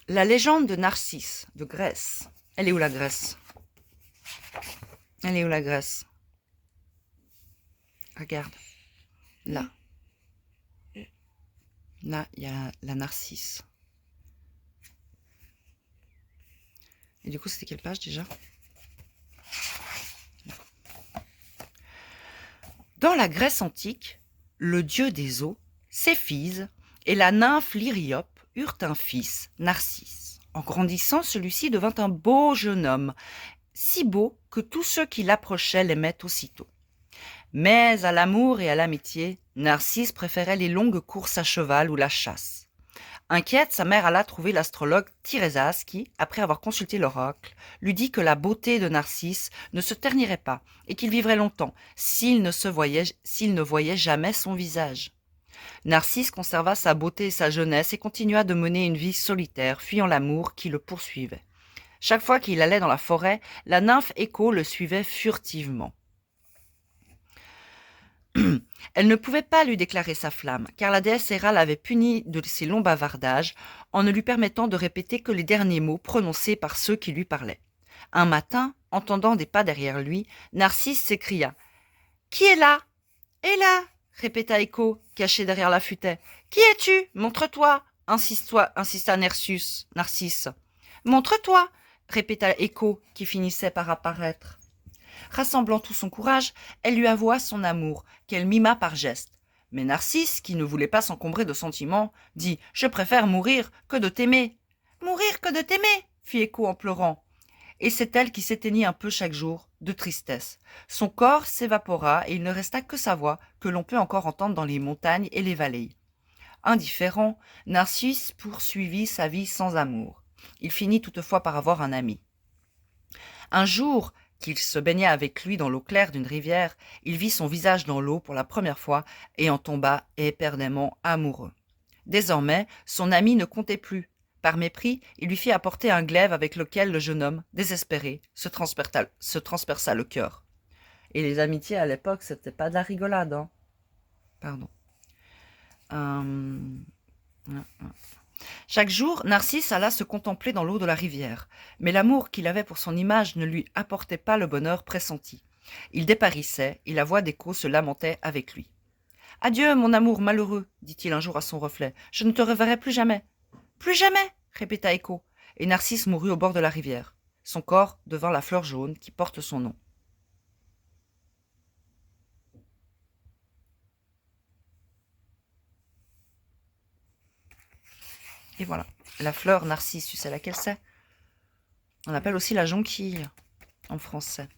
La légende de Narcisse, de Grèce. Elle est où la Grèce? Elle est où la Grèce? Regarde. Là. Là, il y a la Narcisse. Et du coup, c'était quelle page déjà? Dans la Grèce antique, le dieu des eaux, Céphise, et la nymphe Lyriope eurent un fils, Narcisse. En grandissant, celui-ci devint un beau jeune homme, si beau que tous ceux qui l'approchaient l'aimaient aussitôt. Mais à l'amour et à l'amitié, Narcisse préférait les longues courses à cheval ou la chasse. Inquiète, sa mère alla trouver l'astrologue Tirésas qui, après avoir consulté l'oracle, lui dit que la beauté de Narcisse ne se ternirait pas et qu'il vivrait longtemps s'il ne voyait jamais son visage. Narcisse conserva sa beauté et sa jeunesse et continua de mener une vie solitaire, fuyant l'amour qui le poursuivait. Chaque fois qu'il allait dans la forêt, la nymphe Écho le suivait furtivement. Elle ne pouvait pas lui déclarer sa flamme, car la déesse Héra l'avait punie de ses longs bavardages en ne lui permettant de répéter que les derniers mots prononcés par ceux qui lui parlaient. Un matin, entendant des pas derrière lui, Narcisse s'écria « Qui est là ?»« Est là !» répéta Écho, caché derrière la futaie. « Qui es-tu ? Montre-toi » insista Narcisse. « Montre-toi » répéta Écho, qui finissait par apparaître. Rassemblant tout son courage, elle lui avoua son amour, qu'elle mima par geste. Mais Narcisse, qui ne voulait pas s'encombrer de sentiments, dit « Je préfère mourir que de t'aimer. »« Mourir que de t'aimer » fit Écho en pleurant. Et c'est elle qui s'éteignit un peu chaque jour, de tristesse. Son corps s'évapora et il ne resta que sa voix, que l'on peut encore entendre dans les montagnes et les vallées. Indifférent, Narcisse poursuivit sa vie sans amour. Il finit toutefois par avoir un ami. Un jour, qu'il se baignait avec lui dans l'eau claire d'une rivière, il vit son visage dans l'eau pour la première fois et en tomba éperdument amoureux. Désormais, son ami ne comptait plus. Par mépris, il lui fit apporter un glaive avec lequel le jeune homme, désespéré, se transperça le cœur. Et les amitiés à l'époque, c'était pas de la rigolade, hein. Pardon. Chaque jour, Narcisse alla se contempler dans l'eau de la rivière, mais l'amour qu'il avait pour son image ne lui apportait pas le bonheur pressenti. Il dépérissait, et la voix d'Écho se lamentait avec lui. « Adieu, mon amour malheureux, dit-il un jour à son reflet, je ne te reverrai plus jamais. »« Plus jamais !» répéta Écho, et Narcisse mourut au bord de la rivière. Son corps devint la fleur jaune qui porte son nom. Et voilà, la fleur narcisse, tu sais laquelle c'est? On appelle aussi la jonquille en français.